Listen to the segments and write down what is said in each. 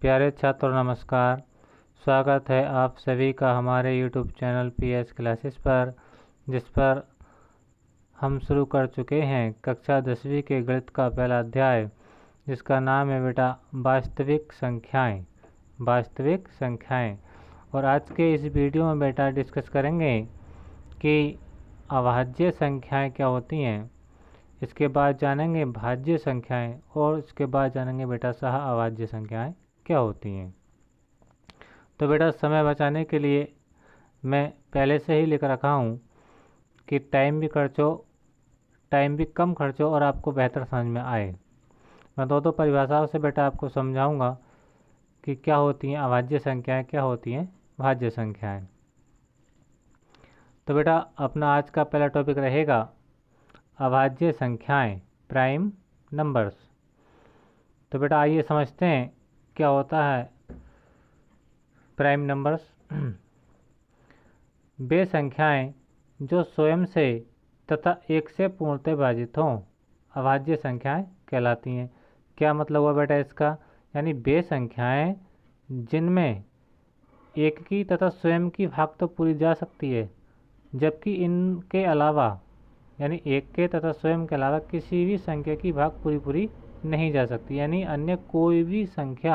प्यारे छात्रों नमस्कार। स्वागत है आप सभी का हमारे YouTube चैनल PS क्लासेस पर, जिस पर हम शुरू कर चुके हैं कक्षा 10वीं के गणित का पहला अध्याय, जिसका नाम है बेटा वास्तविक संख्याएं। वास्तविक संख्याएं। और आज के इस वीडियो में बेटा डिस्कस करेंगे कि अभाज्य संख्याएं क्या होती हैं। इसके बाद जानेंगे भाज्य संख्याएं और इसके बाद जानेंगे बेटा सह अभाज्य संख्याएं क्या होती हैं। तो बेटा समय बचाने के लिए मैं पहले से ही लिख रखा हूँ कि टाइम भी कम खर्चो और आपको बेहतर समझ में आए। मैं दो परिभाषाओं से बेटा आपको समझाऊंगा कि क्या होती हैं अभाज्य संख्याएं, क्या होती हैं भाज्य संख्याएं। तो बेटा अपना आज का पहला टॉपिक रहेगा अभाज्य संख्याएं, प्राइम नंबर्स। तो बेटा आइए समझते हैं क्या होता है प्राइम नंबर्स। वे संख्याएं जो स्वयं से तथा एक से पूर्णतः विभाजित हों अभाज्य संख्याएं कहलाती हैं। क्या मतलब हुआ बेटा इसका? यानी वे संख्याएं जिनमें एक की तथा स्वयं की भाग तो पूरी जा सकती है, जबकि इनके अलावा यानी एक के तथा स्वयं के अलावा किसी भी संख्या की भाग पूरी नहीं जा सकती। यानी अन्य कोई भी संख्या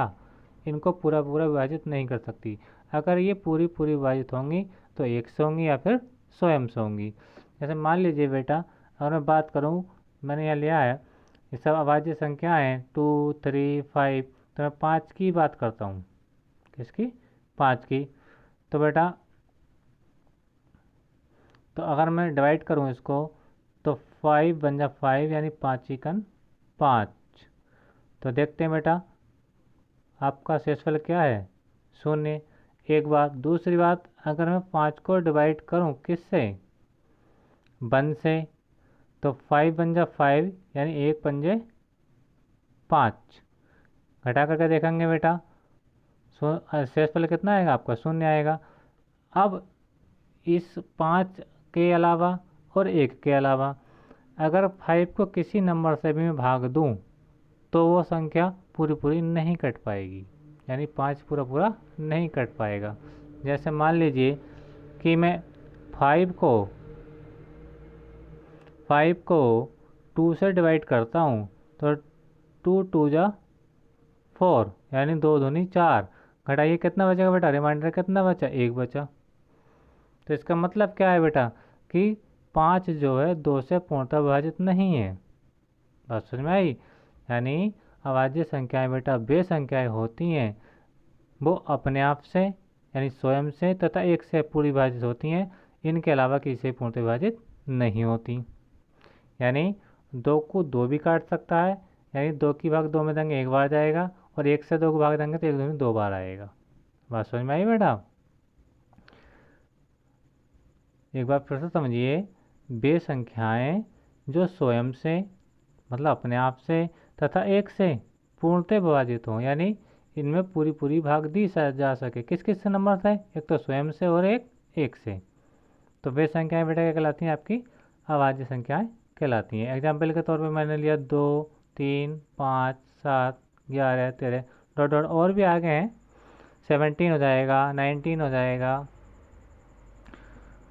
इनको पूरा विभाजित नहीं कर सकती। अगर ये पूरी विभाजित होंगी तो एक से होंगी या फिर स्वयं से होंगी। जैसे मान लीजिए बेटा, अगर मैं बात करूँ, मैंने यहाँ लिया है ये सब अभाज्य संख्या हैं 2, 3, 5। तो मैं 5 की बात करता हूँ। किसकी? 5 की। तो बेटा तो अगर मैं डिवाइड करूँ इसको तो 5 बन जा 5 यानी 5 एकन 5। तो देखते हैं बेटा आपका शेषफल क्या है? 0। एक बात। दूसरी बात, अगर मैं 5 को डिवाइड करूं किससे? 1 से, तो 5 बन जा 5 यानी 1 पंजे 5। घटा करके देखेंगे बेटा शेषफल कितना आएगा आपका? 0 आएगा। अब इस 5 के अलावा और 1 के अलावा अगर 5 को किसी नंबर से भी मैं भाग दूं तो वो संख्या पूरी नहीं कट पाएगी। यानी 5 पूरा नहीं कट पाएगा। जैसे मान लीजिए कि मैं 5 को 2 से डिवाइड करता हूँ तो 2 2 जा 4 यानी 2 दूनी 4। घटाइए कितना बचेगा बेटा? रिमाइंडर कितना बचा? 1 बचा। तो इसका मतलब क्या है बेटा कि 5 जो है 2 से पूर्णतः विभाजित नहीं है। बात समझ में आई? यानी अभाज्य संख्याएं बेटा वे संख्याएं होती हैं वो अपने आप से यानी स्वयं से तथा एक से पूरी विभाजित होती हैं, इनके अलावा किसी से पूर्णतः विभाजित नहीं होती। यानी 2 को 2 भी काट सकता है, यानी 2 की भाग 2 में देंगे 1 बार जाएगा, और 1 से 2 को भाग देंगे तो 1 2 में 2 बार आएगा। बात समझ में आई बेटा? एक बार फिर से समझिए, वे संख्याएं जो स्वयं से मतलब अपने आप से तथा एक से पूर्णतः विभाजित हों, यानी इनमें पूरी भाग दी जा सके। किस किस से नंबर से? एक तो स्वयं से और एक से। तो वे संख्याएं बेटा क्या कहलाती हैं? आपकी अभाज्य संख्याएं कहलाती हैं। एग्जाम्पल के तौर पे मैंने लिया 2, 3, 5, 7, 11, 13 डॉट डॉट और भी आगे हैं। 17 हो जाएगा, 19 हो जाएगा,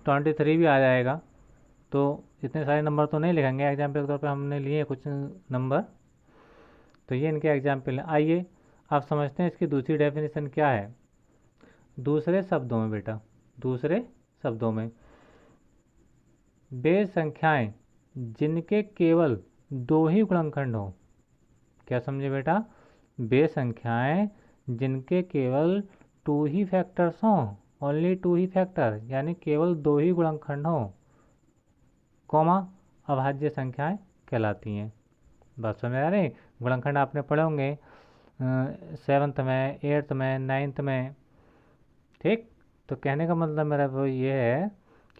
23 भी आ जाएगा। तो इतने सारे नंबर तो नहीं लिखेंगे, एग्जाम्पल के तौर पे हमने लिए कुछ नंबर। तो ये इनके एग्जाम्पल हैं। आइए आप समझते हैं इसकी दूसरी डेफिनेशन क्या है। दूसरे शब्दों में बेटा, दूसरे शब्दों में वे संख्याएं जिनके केवल 2 ही गुणनखंड हों। क्या समझे बेटा? वे संख्याएं जिनके केवल 2 ही फैक्टर्स हों, ओनली 2 ही फैक्टर, यानी केवल 2 ही गुणनखंड हों, कॉमा अभाज्य संख्याएं कहलाती हैं। बात समझ आ रही? गुणनखंड आपने पढ़े होंगे 7th में, 8th में, 9th में। ठीक। तो कहने का मतलब मेरा वो ये है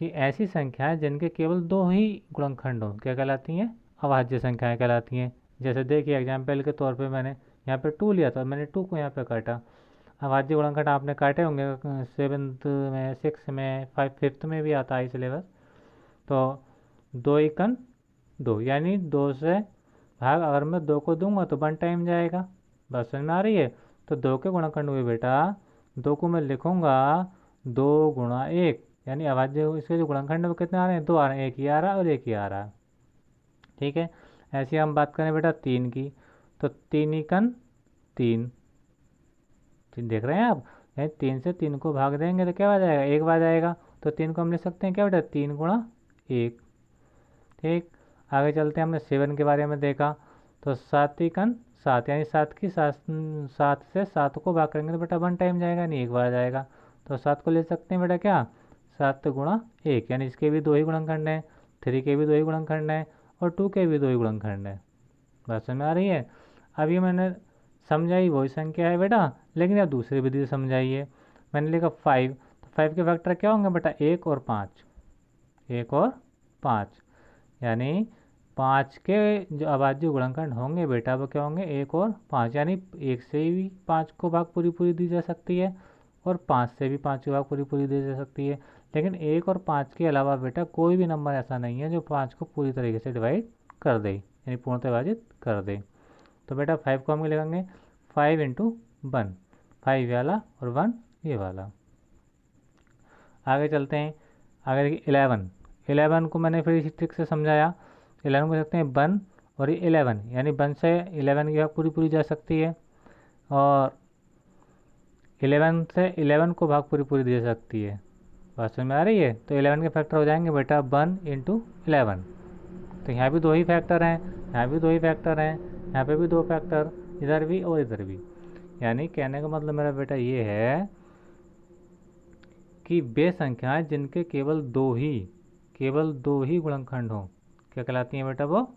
कि ऐसी संख्याएं जिनके केवल 2 ही गुणनखंड हों क्या कहलाती हैं? अभाज्य संख्याएं कहलाती हैं। जैसे देखिए एग्जाम्पल के तौर पे मैंने यहाँ पे 2 लिया था, मैंने 2 को यहाँ पे काटा। अभाज्य गुणनखंड आपने काटे होंगे 7th में, 6th में, 5th में भी आता है सिलेबस। तो 2 एकन 2 यानी 2 से भाग अगर मैं 2 को दूंगा तो 1 टाइम जाएगा। बस समझ में आ रही है? तो 2 के गुणनखंड हुए बेटा, 2 को मैं लिखूंगा 2 गुणा 1, यानी अभाज्य इसके जो गुणनखंड है वो कितने आ रहे हैं, 2 आ रहे हैं, एक ही आ रहा है और एक ही आ रहा है। ठीक है, ऐसे हम बात करें बेटा 3 की, तो 3 एकन 3, देख रहे हैं आप, यानी 3 से 3 को भाग देंगे तो क्या आ जाएगा, 1 बार जाएगा। तो 3 को हम लिख सकते हैं क्या बेटा, 3 गुणा 1। ठीक, आगे चलते हैं, हमने 7 के बारे में देखा, तो 7 एकन 7, यानी 7 से 7 को भाग करेंगे तो बेटा 1 टाइम जाएगा, नहीं 1 बार जाएगा। तो 7 को ले सकते हैं बेटा क्या, 7 गुणा 1, यानी इसके भी 2 ही गुणनखंड हैं, 3 के भी 2 ही गुणनखंड हैं और 2 के भी 2 ही गुणनखंड हैं। बात समझ में आ रही है। अभी मैंने समझाई वही संख्या है बेटा, लेकिन अब दूसरी विधि से समझाइए। मैंने लिखा 5, तो 5 के फैक्टर क्या होंगे बेटा, 1 और 5, 1 और 5, यानी 5 के जो अभाज्य गुणनखंड होंगे बेटा वो क्या होंगे, 1 और 5, यानी 1 से भी 5 को भाग पूरी दी जा सकती है और 5 से भी 5 को भाग पूरी दी जा सकती है। लेकिन 1 और 5 के अलावा बेटा कोई भी नंबर ऐसा नहीं है जो 5 को पूरी तरीके से डिवाइड कर दे, यानी पूर्णतः विभाजित कर दे। तो बेटा 5 को हम लिखेंगे 5 इंटू 1, 5 वाला और 1 ये वाला। आगे चलते हैं, आगे देखिए 11 को मैंने फिर इसी ट्रिक से समझाया। 11 को सकते हैं 1 और ये 11, यानी 1 से 11 की भाग पूरी जा सकती है और 11 से 11 को भाग पूरी दी जा सकती है। बात समझ में आ रही है। तो 11 के फैक्टर हो जाएंगे बेटा 1 इंटू 11, तो यहाँ भी 2 ही फैक्टर हैं, यहाँ भी 2 ही फैक्टर हैं, यहाँ पे भी 2 फैक्टर, इधर भी और इधर भी। यानी कहने का मतलब मेरा बेटा ये है कि वे संख्याएं जिनके केवल दो ही गुणनखंड हो क्या कहलाती हैं बेटा, वो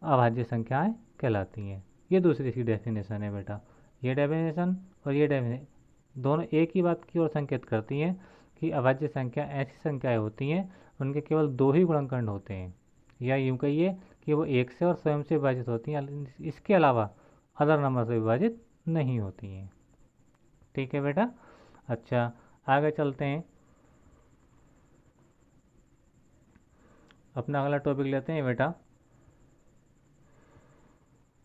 अभाज्य संख्याएं कहलाती हैं। ये दूसरी इसकी डेफिनेशन है बेटा। ये डेफिनेशन और ये डेफिनेशन दोनों एक ही बात की ओर संकेत करती हैं कि अभाज्य संख्या ऐसी संख्याएं होती हैं उनके केवल 2 ही गुणनखंड होते हैं, या यूँ कहिए कि वो 1 से और स्वयं से विभाजित होती हैं, इसके अलावा अदर नंबर से विभाजित नहीं होती हैं। ठीक है बेटा। अच्छा, आगे चलते हैं, अपना अगला टॉपिक लेते हैं बेटा,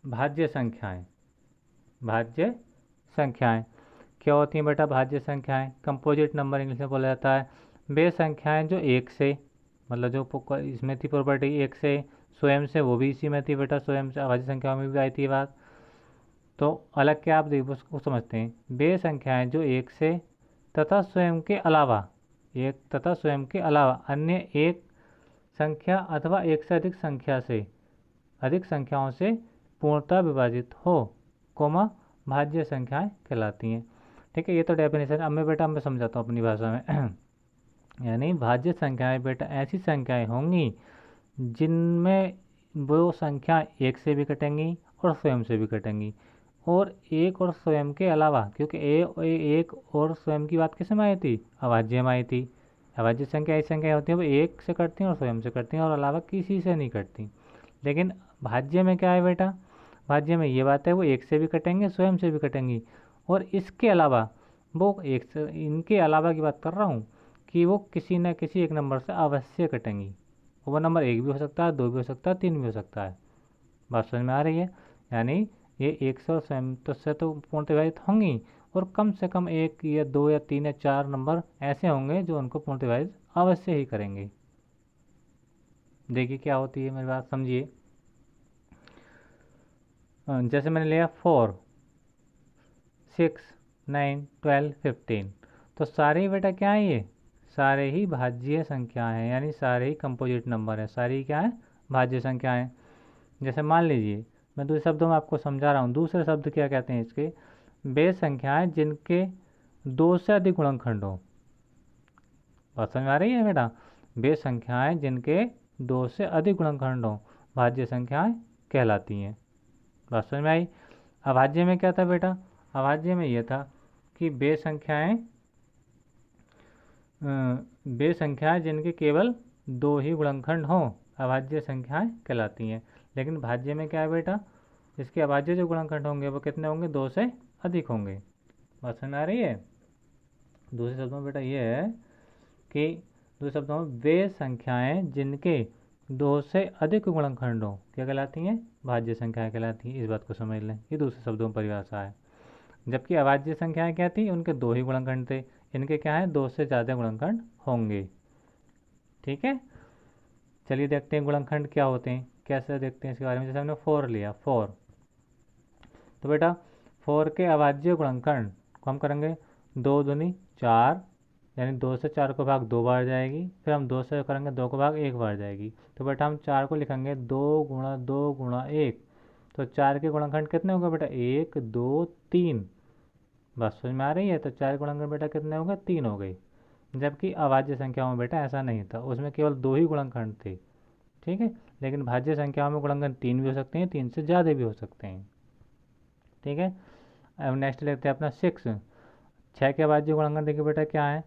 भाज्य संख्याएं। भाज्य संख्याएं क्या होती हैं बेटा, भाज्य संख्याएं कंपोजिट नंबर इंग्लिश में बोला जाता है। वे संख्याएं जो 1 से, मतलब जो इसमें थी प्रॉपर्टी 1 से, स्वयं से वो भी इसी में थी बेटा, स्वयं से अभाज्य संख्याओं में भी आई थी बात। तो अलग क्या आप देखो उसको समझते हैं, वे संख्याएं जो 1 से तथा स्वयं के अलावा, एक तथा स्वयं के अलावा अन्य एक संख्या अथवा एक से अधिक संख्याओं से पूर्णतः विभाजित हो, कोमा भाज्य संख्याएं कहलाती हैं। ठीक है, ये तो डेफिनेशन। अब मैं समझाता हूँ अपनी भाषा में यानी भाज्य संख्याएं बेटा ऐसी संख्याएं होंगी जिनमें वो संख्या 1 से भी कटेंगी और स्वयं से भी कटेंगी, और एक और स्वयं के अलावा, क्योंकि एक और स्वयं की बात किस में आई थी, अभाज्य में आई थी। अभाज्य संख्या ऐसी संख्या होती है वो 1 से कटती हैं और स्वयं से कटती हैं और अलावा किसी से नहीं कटती। लेकिन भाज्य में क्या है बेटा, भाज्य में ये बात है वो 1 से भी कटेंगे स्वयं से भी कटेंगी, और इसके अलावा वो इनके अलावा की बात कर रहा हूँ कि वो किसी न किसी एक नंबर से अवश्य कटेंगी। वो नंबर 1 भी हो सकता है, 2 भी हो सकता है, 3 भी हो सकता है। बात समझ में आ रही है। यानी ये 1 से और स्वयं से तो पूर्णतः विभाजित होंगी, और कम से कम 1 या 2 या 3 या 4 नंबर ऐसे होंगे जो उनको पूर्णतः विभाजित अवश्य ही करेंगे। देखिए क्या होती है, मेरी बात समझिए। जैसे मैंने लिया 4, 6, 9, 12, 15, तो सारे ही बेटा क्या है, ये सारे ही भाज्य संख्या हैं, यानी सारे ही कंपोजिट नंबर हैं, सारी क्या है, भाज्य संख्या हैं। जैसे मान लीजिए, मैं दूसरे शब्दों में आपको समझा रहा हूँ, दूसरे शब्द क्या कहते हैं इसके, वे संख्याएं जिनके 2 से अधिक गुणनखंड हो। बात समझ में आ रही है बेटा, वे संख्याएं जिनके 2 से अधिक गुणनखंड हो भाज्य संख्याएं कहलाती हैं। बात समझ में आई। अभाज्य में क्या था बेटा, अभाज्य में यह था कि वे संख्याएं जिनके केवल 2 ही गुणनखंड हो अभाज्य संख्याएं कहलाती हैं। लेकिन भाज्य में क्या है बेटा, इसके अभाज्य जो गुणनखंड होंगे वो कितने होंगे, 2 से अधिक होंगे। बात समझ में आ रही है। दूसरे शब्दों में बेटा ये है कि दूसरे शब्दों में वे संख्याएं जिनके 2 से अधिक गुणनखंड हो क्या कहलाती हैं, भाज्य संख्याएं कहलाती हैं। इस बात को समझ लें, ये दूसरे शब्दों में परिभाषा है। जबकि अभाज्य संख्याएं क्या थी, उनके 2 ही गुणनखंड थे। इनके क्या है, 2 से ज़्यादा गुणनखंड होंगे। ठीक है, चलिए देखते हैं गुणनखंड क्या होते हैं, कैसे देखते हैं इसके बारे में। जैसे हमने 4 लिया, 4, तो बेटा 4 के अभाज्य गुणनखंड को हम करेंगे 2 दूनी 4, यानी 2 से 4 को भाग 2 बार जाएगी, फिर हम 2 से करेंगे 2 को भाग 1 बार जाएगी। तो बेटा हम 4 को लिखेंगे 2 गुणा 2 गुणा 1, तो 4 के गुणनखंड कितने होंगे बेटा, 1 2 3। बस समझ में आ रही है। तो 4 गुणनखंड बेटा कितने हो गए, 3 हो गए। जबकि अभाज्य संख्याओं में बेटा ऐसा नहीं था, उसमें केवल 2 ही गुणनखंड थे। ठीक है, लेकिन भाज्य संख्याओं में गुणनखंड 3 भी हो सकते हैं, 3 से ज़्यादा भी हो सकते हैं। ठीक है, अब नेक्स्ट लेते हैं अपना 6। 6 के अभाज्य गुणनखंड देखिए बेटा क्या है,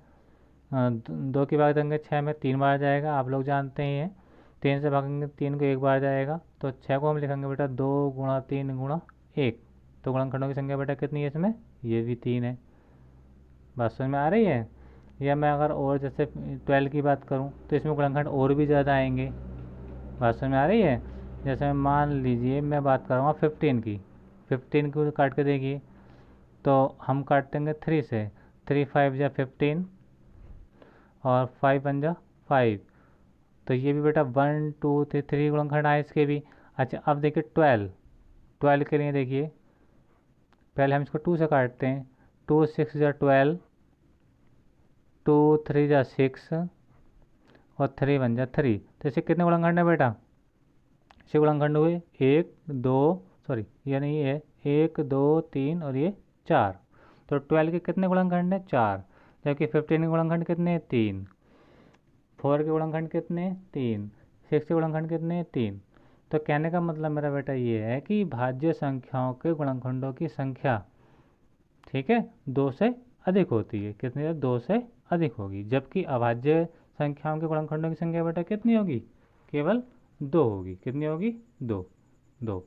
2 की भाग देंगे 6 में 3 बार जाएगा, आप लोग जानते ही हैं। 3 से भागेंगे 3 को 1 बार जाएगा, तो 6 को हम लिखेंगे बेटा 2 गुणा 3 गुणा 1। तो गुणनखंडों की संख्या बेटा कितनी है इसमें, ये भी 3 है। बात समझ में आ रही है। या मैं अगर और जैसे 12 की बात करूं तो इसमें गुणनखंड और भी ज़्यादा आएंगे। बात समझ में आ रही है। जैसे मान लीजिए मैं बात करूँगा 15 की, 15 को काट के देखिए, तो हम काट देंगे 3 से, 3 5 जा 15 और 5 1 जा 5। तो ये भी बेटा 1 2 3 गुणनखंड आए इसके भी। अच्छा अब देखिए 12 के लिए देखिए, पहले हम इसको 2 से काटते हैं, 2 6 जा 12, 2 3 जा 6 और 3 1 जा 3। तो इससे कितने गुणनखंड है बेटा, इसे गुणनखंड हुए 1 2, सॉरी ये नहीं है, 1 2 3 और ये 4। तो 12 के कितने गुणनखंड हैं, 4। जबकि 15 के गुणनखंड कितने हैं, 3। 4 के गुणनखंड कितने हैं, 3। 6 के गुणनखंड कितने हैं, 3। तो कहने का मतलब मेरा बेटा ये है कि भाज्य संख्याओं के गुणनखंडों की संख्या, ठीक है, 2 से अधिक होती है। कितनी है, 2 से अधिक होगी। जबकि अभाज्य संख्याओं के गुणनखंडों की संख्या बेटा कितनी होगी, केवल 2 होगी। कितनी होगी, 2 2।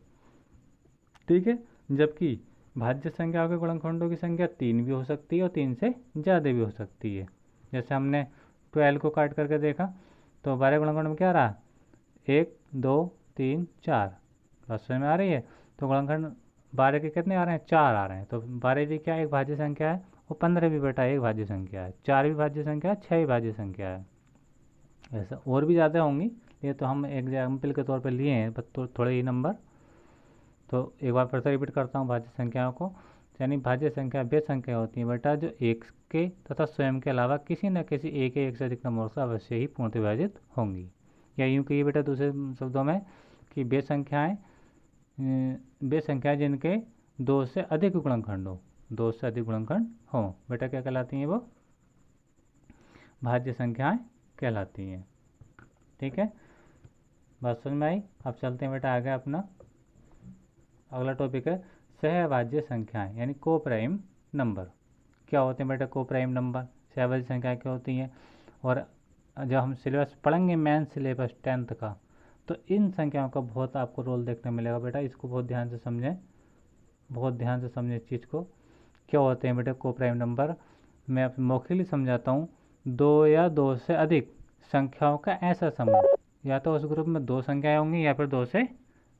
ठीक है, जबकि भाज्य संख्याओं के गुणनखंडों की संख्या 3 भी हो सकती है और 3 से ज़्यादा भी हो सकती है। जैसे हमने 12 को काट करके देखा, तो 12 गुणनखंड में क्या रहा, 1 2 3 4। बात समझ में आ रही है। तो गुणनखंड 12 के कितने आ रहे हैं, 4 आ रहे हैं। तो 12 भी क्या एक भाज्य संख्या है, और 15 भी बेटा एक भाज्य संख्या है, 4 भी भाज्य संख्या है, 6 भी भाज्य संख्या है। ऐसा और भी ज़्यादा होंगी, ये तो हम एग्जाम्पल के तौर पर लिए हैं, बस तो थोड़े ही नंबर। तो एक बार फिर से रिपीट करता हूँ भाज्य संख्याओं को। यानी भाज्य संख्या वे संख्या होती हैं बेटा जो एक के तथा स्वयं के अलावा किसी न किसी एक से अधिक नंबरों से अवश्य ही पूर्ण विभाजित होंगी। या यूँ कहिए बेटा दूसरे शब्दों में कि वे संख्याएँ जिनके 2 से अधिक गुणनखंड हो, 2 से अधिक गुणनखंड हों, बेटा क्या कहलाती हैं, वो भाज्य संख्याएँ कहलाती हैं। ठीक है, बात समझ में आई। अब चलते हैं बेटा आगे अपना अगला टॉपिक है सहभाज्य संख्याएं, यानी को प्राइम नंबर। क्या होते हैं बेटा को प्राइम नंबर, सहभाज्य संख्याएं क्या होती हैं। और जब हम सिलेबस पढ़ेंगे मेन सिलेबस 10th का, तो इन संख्याओं का बहुत आपको रोल देखने मिलेगा बेटा। इसको बहुत ध्यान से समझें, बहुत ध्यान से समझें इस चीज़ को। क्या होते हैं बेटा को प्राइम नंबर, मैं मौखिकली समझाता हूँ। 2 या 2 से अधिक संख्याओं का ऐसा समूह, या तो उस ग्रुप में 2 संख्याएं होंगी या फिर 2 से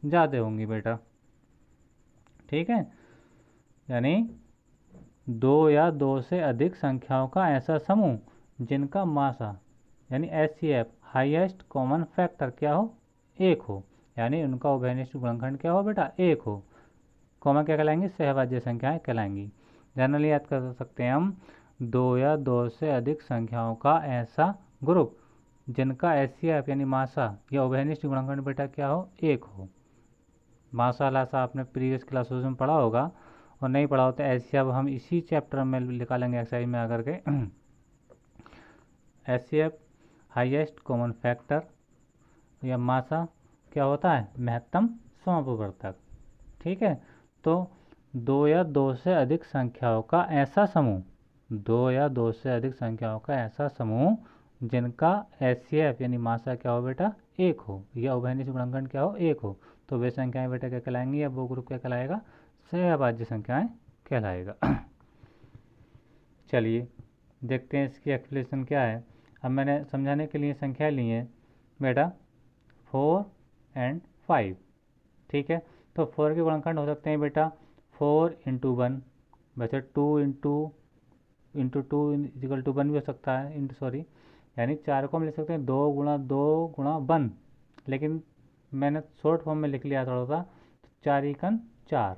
ज़्यादा होंगी बेटा। ठीक है, यानी 2 या 2 से अधिक संख्याओं का ऐसा समूह जिनका मासा यानी HCF हाईएस्ट कॉमन फैक्टर क्या हो, 1 हो। यानी उनका उभयनिष्ठ गुणनखंड क्या हो बेटा, 1 हो। कॉमन क्या कहलाएंगी, सहभाज्य संख्याएं कहलाएंगी। जनरली याद कर सकते हैं हम, 2 या 2 से अधिक संख्याओं का ऐसा ग्रुप जिनका HCF यानी मासा या उभयनिष्ठ गुणनखंड बेटा क्या हो, 1 हो। मासा लासा आपने प्रीवियस क्लासेस में पढ़ा होगा, और नहीं पढ़ा होता ऐसे अब हम इसी चैप्टर में निकालेंगे एक्सरसाइज में आकर के। HCF हाईएस्ट कॉमन फैक्टर या मासा क्या होता है, महत्तम समअपवर्तक। ठीक है, तो 2 या 2 से अधिक संख्याओं का ऐसा समूह, 2 या 2 से अधिक संख्याओं का ऐसा समूह जिनका HCF यानी मासा क्या हो बेटा, 1 हो, या उभयनिष्ठ गुणनखंड क्या हो, 1 हो। तो वे संख्याएं बेटा क्या कहलाएंगी, या वो ग्रुप क्या कहलाएगा, सहभाज्य संख्याएं कहलाएगा। चलिए देखते हैं इसकी एक्सप्लेनेशन क्या है। अब मैंने समझाने के लिए संख्याएं ली हैं बेटा 4 और 5। ठीक है, तो 4 के गुणनखंड हो सकते हैं बेटा 4 × 1, वैसे 2 × 2 = 1 भी हो सकता है, यानी 4 को हम लिख सकते हैं 2 × 2 × 1, लेकिन मैंने शॉर्ट फॉर्म में लिख लिया थोड़ा सा, तो 4 × 4,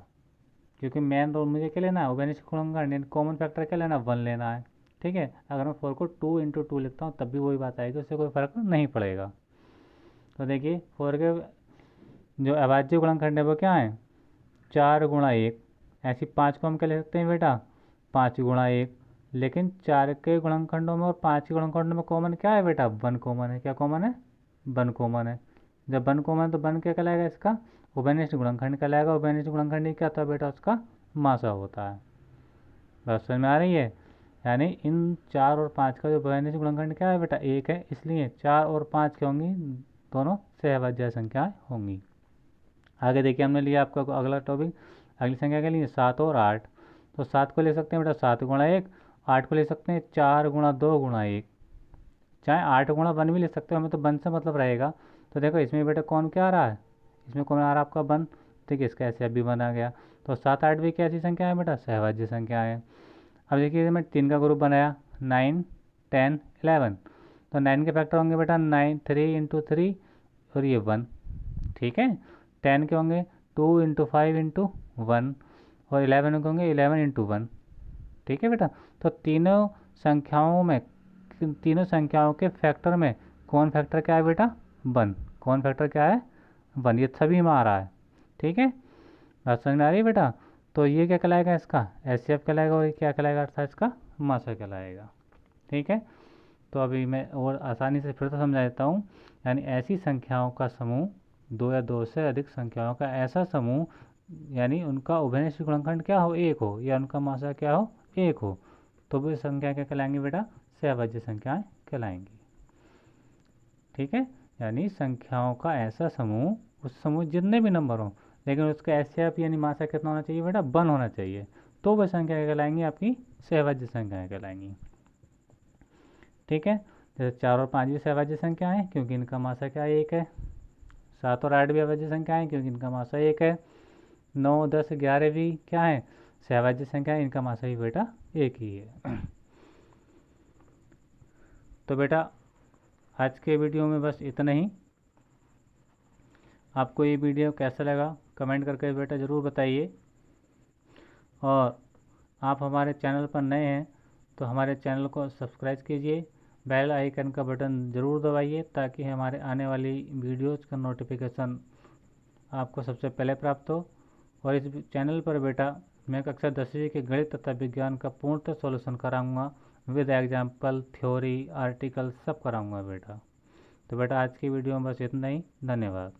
क्योंकि मेन रोल मुझे क्या लेना है, उभयनिष्ठ गुणनखंड, कॉमन फैक्टर क्या लेना है, 1 लेना है। ठीक है, अगर मैं 4 को 2 × 2 लिखता हूँ तब भी वही बात आएगी, उससे कोई फ़र्क नहीं पड़ेगा। तो देखिए 4 के जो अभाज्य गुणनखंड है वो क्या है, 4 × 1। ऐसी 5 को हम क्या लिख सकते हैं बेटा, 5 × 1, लेकिन 4 के गुणनखंडों में और 5 के गुणनखंडों में कॉमन क्या है बेटा, 1 कॉमन है। क्या कॉमन है, 1 कॉमन है। जब 1 कॉमन है तो 1 क्या कहलाएगा, इसका उभयनिष्ठ गुणनखंड कहलाएगा। उभयनिष्ठ गुणनखंड क्या होता है बेटा, उसका मासा होता है। बात समझ में आ रही है। यानी इन 4 और 5 का जो उभयनिष्ठ गुणनखंड क्या है बेटा, 1 है, इसलिए 4 और 5 क्या होंगी, दोनों सहअभाज्य संख्याएं होंगी। आगे देखिए हमने लिया आपका अगला टॉपिक, अगली संख्या क्या लिए, 7 और 8। तो 7 को ले सकते हैं बेटा 7 × 1, 8 को ले सकते हैं 4 × 2 × 1, चाहे 8 × 1 भी ले सकते हो, हमें तो 1 से मतलब रहेगा। तो देखो इसमें बेटा कौन क्या आ रहा है, इसमें कौन आ रहा है आपका 1, ठीक है, इसका ऐसे अभी बना गया। तो 7, 8 भी कैसी संख्या है बेटा, सहअभाज्य संख्या है। अब देखिए मैं 3 का ग्रुप बनाया, 9, 10, 11। तो 9 के फैक्टर होंगे बेटा 9, 3 × 3 और ये 1, ठीक है। 10 के होंगे 2 × 5 × 1 और 11 के होंगे 11 × 1, ठीक है बेटा। तो तीनों संख्याओं के फैक्टर में कौन फैक्टर क्या है बेटा, 1। कौन फैक्टर क्या है, 1। ये सभी में आ रहा है, ठीक है। बात समझ में आ रही है बेटा। तो ये क्या कहलाएगा, इसका एचसीएफ कहलाएगा, और ये क्या कहलाएगा, अर्थात इसका मासा कहलाएगा, ठीक है। तो अभी मैं और आसानी से फिर से समझा देता हूँ। यानी ऐसी संख्याओं का समूह, 2 या 2 से अधिक संख्याओं का ऐसा समूह, यानी उनका उभयनिष्ठ गुणनखंड क्या हो, 1 हो, या उनका मासा क्या हो, 1 हो, तो वे संख्या क्या कहलाएंगी बेटा, सहअभाज्य संख्याएं कहलाएंगी, ठीक है। यानी संख्याओं का ऐसा समूह, उस समूह जितने भी नंबर हों, लेकिन उसका एचसीएफ यानी मासा कितना होना चाहिए बेटा, 1 होना चाहिए, तो वह संख्या क्या कहलाएंगी, आपकी सहअभाज्य संख्याएं कहलाएंगी, ठीक है। जैसे 4 और 5 भी सहअभाज्य संख्या है, क्योंकि इनका मासा क्या 1 है। 7 और 8 भी अभाज्य संख्या है, क्योंकि इनका मासा 1 है। 9, 10, 11 भी क्या है, सहअभाज्य संख्या है, इनका मासा भी बेटा 1 ही है। तो बेटा आज के वीडियो में बस इतना ही। आपको ये वीडियो कैसा लगा कमेंट करके बेटा ज़रूर बताइए, और आप हमारे चैनल पर नए हैं तो हमारे चैनल को सब्सक्राइब कीजिए, बेल आइकन का बटन ज़रूर दबाइए, ताकि हमारे आने वाली वीडियोज़ का नोटिफिकेशन आपको सबसे पहले प्राप्त हो। और इस चैनल पर बेटा मैं कक्षा 10वीं के गणित तथा विज्ञान का पूर्णतः सॉल्यूशन कराऊंगा, विद एग्जाम्पल, थ्योरी, आर्टिकल सब कराऊंगा बेटा। तो बेटा आज की वीडियो में बस इतना ही, धन्यवाद।